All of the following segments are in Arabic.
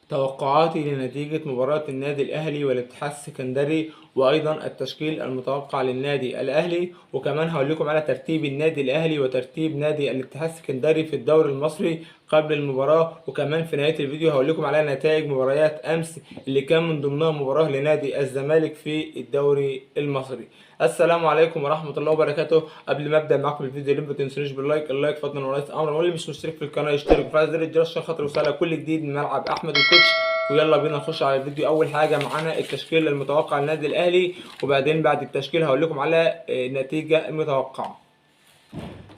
توقعاتي لنتيجة مباراة النادي الأهلي والاتحاد السكندري، وأيضا التشكيل المتوقع للنادي الأهلي، وكمان هقول لكم على ترتيب النادي الأهلي وترتيب نادي الاتحاد السكندري في الدوري المصري قبل المباراة. وكمان في نهاية الفيديو هقول لكم على نتائج مباريات أمس اللي كان من ضمنها مباراة لنادي الزمالك في الدوري المصري. السلام عليكم ورحمة الله وبركاته. قبل ما ابدا معاكم الفيديو اللي ما تنسونيش باللايك، اللايك فضلا وليس امرا، واللي مش مشترك في القناه يشترك ويفعل زر الجرس عشان خاطر يوصلك كل جديد من ملعب احمد الكوتش. ويلا بينا نخش على الفيديو. اول حاجه معانا التشكيل المتوقع للنادي الاهلي، وبعدين بعد التشكيل هقول لكم على النتيجه المتوقعه.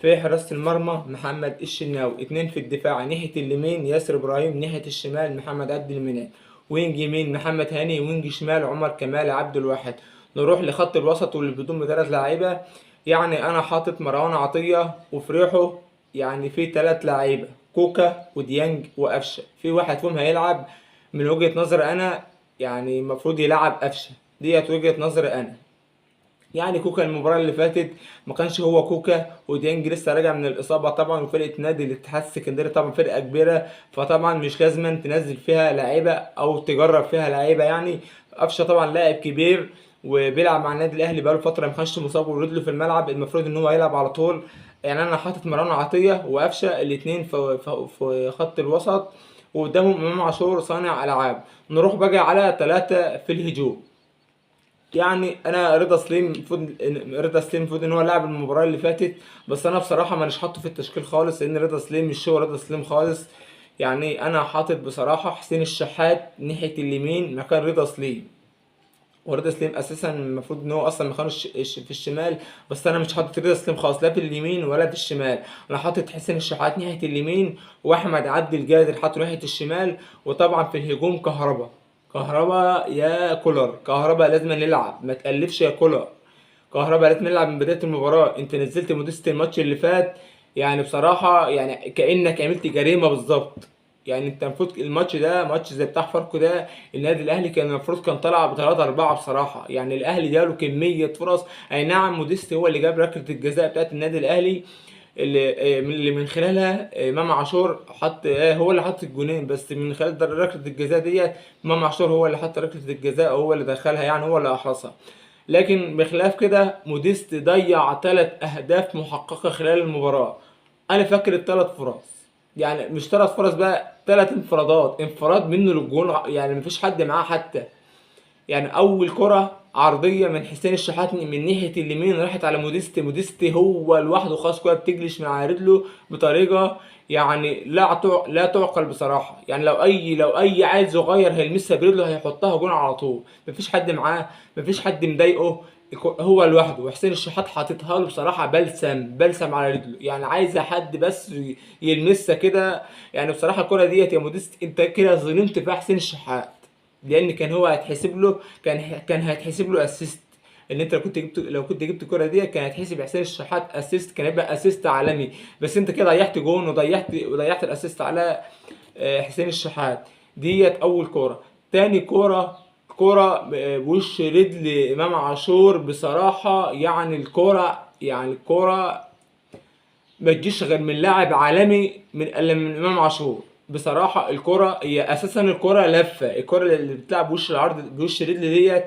في حراسة المرمى محمد الشناوي، اتنين في الدفاع ناحية اليمين ياسر ابراهيم، ناحية الشمال محمد عبد المنعم، وينج يمين محمد هاني، وينج شمال عمر كمال عبد الواحد. نروح لخط الوسط واللي بيضم ثلاث لعيبة. يعني انا حاطط مروان عطية وفريحه، يعني في ثلاث لعيبة كوكا وديانج وقفشة، في واحد فيهم هيلعب من وجهة نظري انا، يعني المفروض يلعب قفشة، ديت وجهة نظري انا. يعني كوكا المباراة اللي فاتت ما كانش هو كوكا، وديانج لسه راجع من الإصابة طبعا، وفرقة نادي الاتحاد السكندري طبعا فرقة كبيرة، فطبعا مش لازم تنزل فيها لعيبة أو تجرب فيها لعيبة. يعني قفشة طبعا لاعب كبير وبيلعب مع النادي الأهلي بقاله فترة، ما كانش مصاب ورجله في الملعب، المفروض إن هو يلعب على طول. يعني أنا حاطط مروان عطية وقفشة الاتنين في خط الوسط، وقدامهم إمام عاشور صانع ألعاب. نروح بقى على ثلاثة في الهجوم. يعني انا رضا سليم المفروض ان هو لعب المباراه اللي فاتت، بس انا بصراحه مانيش حاطه في التشكيل خالص، لان رضا سليم مش هو رضا سليم خالص. يعني انا حاطط بصراحه حسين الشحات ناحيه اليمين مكان رضا سليم، ورضا سليم اساسا المفروض ان هو اصلا مكانه في الشمال، بس انا مش حاطط رضا سليم خالص لا في اليمين ولا في الشمال. انا حاطط حسين الشحات ناحيه اليمين، واحمد عبد القادر حاطه ناحيه الشمال، وطبعا في الهجوم كهربا. كهربا يا كولر، كهربا لازم يلعب، ما تألفش يا كولر. كهربا لازم يلعب من بدايه المباراه، انت نزلت موديست الماتش اللي فات، يعني بصراحه يعني كانك عملت جريمه بالظبط. يعني انت المفروض الماتش ده ماتش زي بتاع فاركو ده، النادي الاهلي كان المفروض كان طلع بثلاثة أربعة بصراحه. يعني الاهلي جاله كميه فرص، اي نعم موديست هو اللي جاب ركله الجزاء بتاعت النادي الاهلي، اللي من خلالها امام عاشور حط، هو اللي حط الجونين، بس من خلال ركله الجزاء ديت امام عاشور هو اللي حط ركله الجزاء، هو اللي دخلها، يعني هو اللي احرزها. لكن بخلاف كده موديست ضيع ثلاث اهداف محققه خلال المباراه. انا فاكر الثلاث فرص، يعني مش ثلاث فرص بقى، ثلاث انفرادات، انفراد منه للجون، يعني مفيش حد معاه حتى. يعني اول كرة عرضية من حسين الشحات من ناحية اليمين راحت على موديست، موديست هو لوحده خلاص كرة بتجلش من على رجله بطريقة يعني لا تعقل بصراحة. يعني لو اي عيل صغير هيلمسها برجله هيحطها جون على طول، مفيش حد معاه، مفيش حد مضايقه، هو لوحده. وحسين الشحات حاططها له بصراحة بلسم على رجله، يعني عايزة حد بس يلمسها كده. يعني بصراحة الكرة ديت يا موديست انت كده ظلمت في حسين الشحات، لان كان هو هيتحسب له، كان هيتحسب له اسيست. ان انت لو كنت جبت الكره دي كان هيتحسب حسين الشحات اسيست، كان هيبقى اسيست عالمي. بس انت كده ضيعت جون وضيعت الاسيست على حسين الشحات. ديت اول كوره. تاني كوره بوش رجل امام عاشور بصراحه، يعني الكوره ما تجيش غير من لاعب عالمي من امام عاشور. بصراحه الكره هي اساسا الكره لفه، الكره اللي بتلعب بوش العرض بوش الرجل ديت،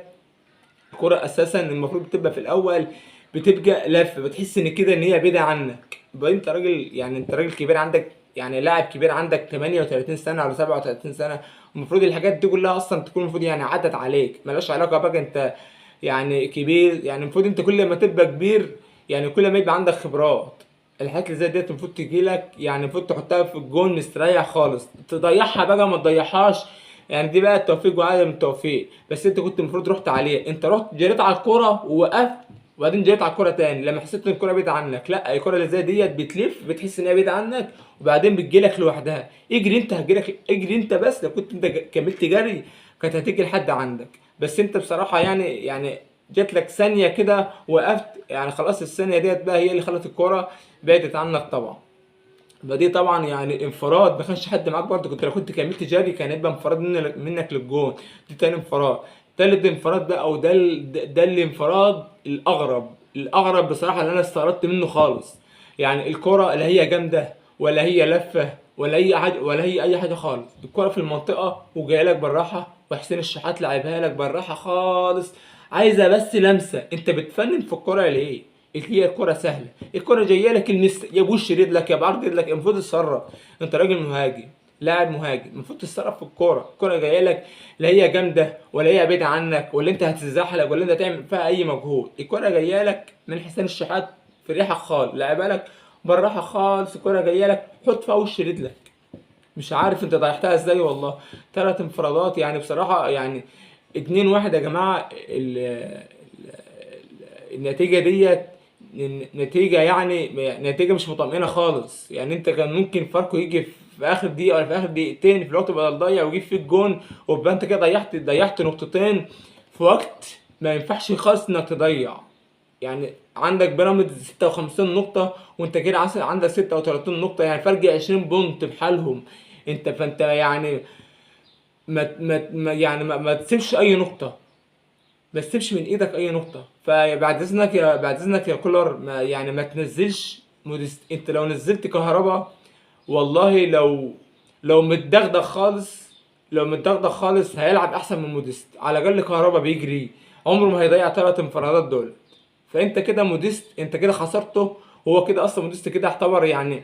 الكره اساسا المفروض بتبقى في الاول بتبقى لفه، بتحس ان كده ان هي بعيده عنك. يبقى انت راجل، يعني انت راجل كبير عندك، يعني لاعب كبير عندك 38 سنه ولا 37 سنه، المفروض الحاجات دي كلها اصلا تكون المفروض يعني عدت عليك، ملهاش علاقه بقى انت يعني كبير. يعني المفروض انت كل ما تبقى كبير، يعني كل ما يبقى عندك خبرات، الحاجات اللي زي ديت المفروض تجيلك، يعني المفروض تحطها في الجون مستريح خالص، تضيعها بقى ما تضيعهاش. يعني دي بقى التوفيق وعدم التوفيق. بس انت كنت المفروض رحت عليه، انت رحت جريت على الكوره ووقفت، وبعدين جريت على الكوره تاني لما حسيت ان الكوره بعيده عنك. لا، الكوره اللي زي ديت بتلف، بتحس ان هي بعيده عنك، وبعدين بتجيلك لوحدها. اجري انت، هتجيلك، اجري انت، بس لو كنت انت كملت جري كانت هتيجي لحد عندك. بس انت بصراحه يعني جات لك ثانيه كده وقفت، يعني خلاص الثانيه ديت بقى هي اللي خلت الكوره بعدت عنك طبعا. فدي طبعا يعني انفراد، ما كانش حد معاك برضه، كنت لو كنت كملت جري كان يبقى انفراد منك للجون. دي تاني انفراد. تالت انفراد بقى، او ده الانفراد الاغرب بصراحه اللي انا استغربت منه خالص. يعني الكره لا هي جامده ولا هي لفه ولا اي حاجه، ولا هي اي حاجه خالص. الكره في المنطقه وجايه لك بالراحه، وحسين الشحات لعبها لك بالراحه خالص، عايزه بس لمسه. انت بتفنن في الكره ليه؟ هي الكره سهله، الكره جايه لك يا بوش رجلك يا بعرض رجلك، المفروض تتصرف. انت راجل مهاجم، لاعب مهاجم، المفروض تتصرف في الكوره. الكوره جايه لك، لا هي جامده ولا هي بعيده عنك ولا انت هتتزحلق ولا انت هتعمل فيها اي مجهود. الكوره جايه لك من حسين الشحات في ريحه خالص، لعبها لك بالراحه خالص. الكوره جايه لك، حط فيها وش رجلك. مش عارف انت ضيعتها ازاي والله. 3 انفرادات يعني بصراحه يعني. 2-1 يا جماعه. النتيجه ديت نتيجه يعني، نتيجه مش مطمئنه خالص. يعني انت كان ممكن فاركو يجي في اخر دقيقه ولا في اخر دقيقتين في الوقت بدل ضيع ويجيب فيك جون، ويبقى انت كده ضيعت نقطتين في وقت ما ينفعش خالص انك تضيع. يعني عندك بيراميدز 56 نقطة وانت كده عندك 36 نقطة، يعني فرق 20 بونت بحالهم. فانت يعني ما تسيبش اي نقطة، ما تسيبش من ايدك اي نقطة. فبعد اذنك يا كولر، ما تنزلش انت لو نزلت كهربا والله، لو متدغدغ خالص، هيلعب احسن من موديست. على الاقل كهربا بيجري، عمره ما هيضيع 3 انفرادات دول. فانت كده موديست انت كده خسرته. هو كده اصلا موديست كده اعتبر يعني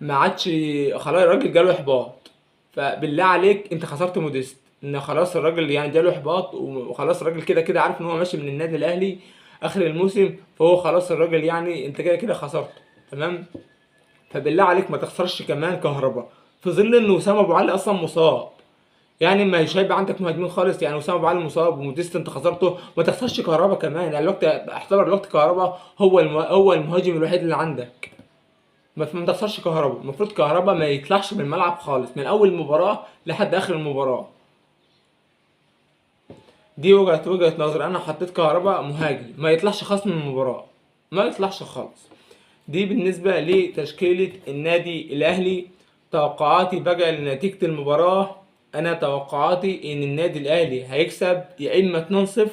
ما عادش، خلاص الراجل جاله احباط. فبالله عليك انت خسرت موديست، ان خلاص الراجل يعني جاله احباط، وخلاص الراجل كده كده عارف ان هو ماشي من النادي الاهلي اخر الموسم. فهو خلاص الراجل يعني انت كده كده خسرته. تمام. فبالله عليك ما تخسرش كمان كهربا في ظل ان وسام ابو علي اصلا مصاب. يعني مش هيبقى عندك مهاجمين خالص، يعني وسام ابو علي مصاب وموديست انت خسرته، ما تخسرش كهربا كمان. يعني الوقت اعتبر الوقت كهربا هو المهاجم الوحيد اللي عندك. ما تخسرش كهربا. المفروض كهربا ما يطلعش من الملعب خالص من اول مباراه لحد اخر المباراه. دي وجهه نظر. انا حطيت كهربا مهاجم، ما يطلعش خالص من المباراه، ما يطلعش خالص. دي بالنسبة لتشكيلة النادي الأهلي. توقعاتي بقى لنتيجة المباراة. أنا توقعاتي إن النادي الأهلي هيكسب يا إما 2-0،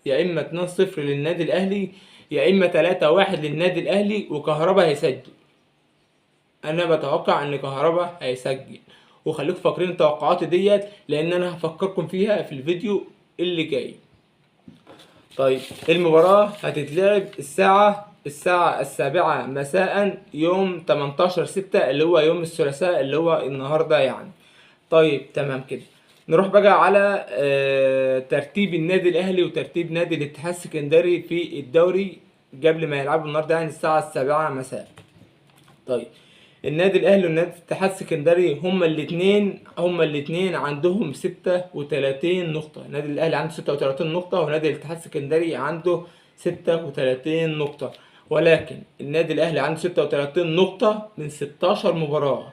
يا إما 2-0 للنادي الأهلي، يا إما 3-1 للنادي الأهلي وكهربا هيسجل. أنا بتوقع إن كهربا هيسجل، وخليكم فاكرين توقعاتي ديت لأن أنا هفكركم فيها في الفيديو اللي جاي. طيب المباراة هتتلعب الساعة 7 مساء يوم 18/6 اللي هو يوم الثلاثاء اللي هو النهاردة يعني. طيب تمام كده. نروح بقى على ترتيب النادي الأهلي وترتيب نادي الاتحاد السكندري في الدوري قبل ما يلعبوا النهاردة يعني الساعة 7 مساء. طيب النادي الاهلي والنادي الاتحاد السكندري هما الاثنين عندهم 36 نقطة. النادي الاهلي عنده 36 نقطة ونادي الاتحاد السكندري عنده 36 نقطة. ولكن النادي الاهلي عنده 36 نقطة من 16 مباراة،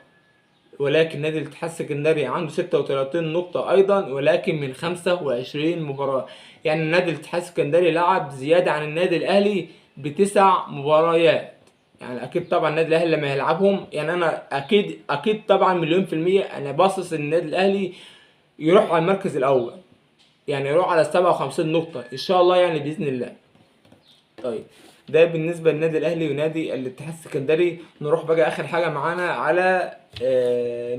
ولكن نادي الاتحاد السكندري عنده 36 نقطة أيضا ولكن من 25 مباراة. يعني النادي الاتحاد السكندري لعب زيادة عن النادي الأهلي ب9 مباريات. يعني أكيد طبعا النادي الأهلي لما يلعبهم، يعني أنا أكيد طبعا مليون في المية أنا باصص إن النادي الأهلي يروح على المركز الأول، يعني يروح على 57 نقطة إن شاء الله يعني بإذن الله. طيب ده بالنسبة للنادي الأهلي ونادي الاتحاد السكندري. نروح بقى آخر حاجة معانا على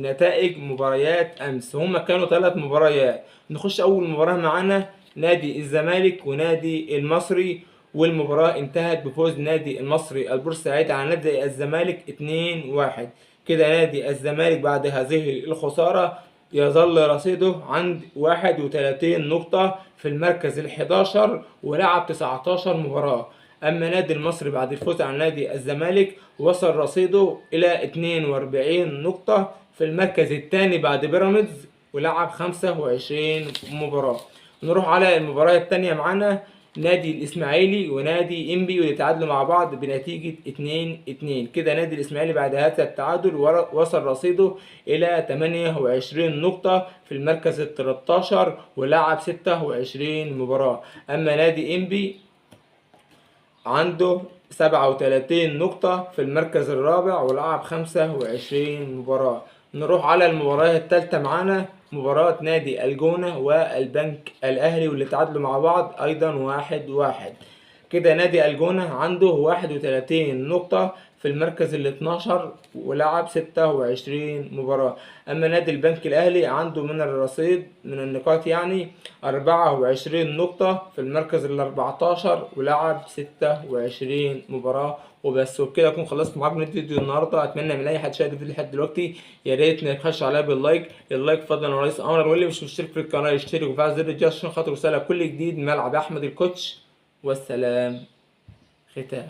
نتائج مباريات أمس. هما كانوا 3 مباريات. نخش أول مباراة معانا نادي الزمالك ونادي المصري، والمباراة انتهت بفوز نادي المصري البورسعيدي على نادي الزمالك 2-1. كده نادي الزمالك بعد هذه الخسارة يظل رصيده عند 31 نقطة في المركز ال11 ولعب 19 مباراة. أما نادي المصري بعد الفوز على نادي الزمالك وصل رصيده إلى 42 نقطة في المركز الثاني بعد بيراميدز ولعب 25 مباراة. نروح على المباراة الثانية معانا نادي الإسماعيلي ونادي إنبي واللي تعادلوا مع بعض بنتيجة 2-2. كده نادي الإسماعيلي بعد هذا التعادل وصل رصيده إلى 28 نقطة في المركز ال13 ولعب 26 مباراة. أما نادي إنبي عنده 37 نقطة في المركز الرابع ولعب 25 مباراة. نروح على المباراة الثالثة معانا مباراة نادي الجونة والبنك الأهلي واللي تعادلوا مع بعض أيضا 1-1. كده نادي الجونة عنده 31 نقطة في المركز ال 12 ولعب 26 مباراة. أما نادي البنك الأهلي عنده من الرصيد من النقاط يعني 24 نقطة في المركز ال 14 ولعب 26 مباراة وبس. وبكده أكون خلصت معاكم الفيديو النهاردة. أتمنى من أي حد شاهد الفيديو لحد دلوقتي يا ريت نخش عليا باللايك، اللايك فضلا ورئيس أمر، واللي مش مشترك في القناة يشترك وفعل زر الجرس عشان خاطر يوصلك كل جديد من ملعب أحمد الكوتش. والسلام ختام.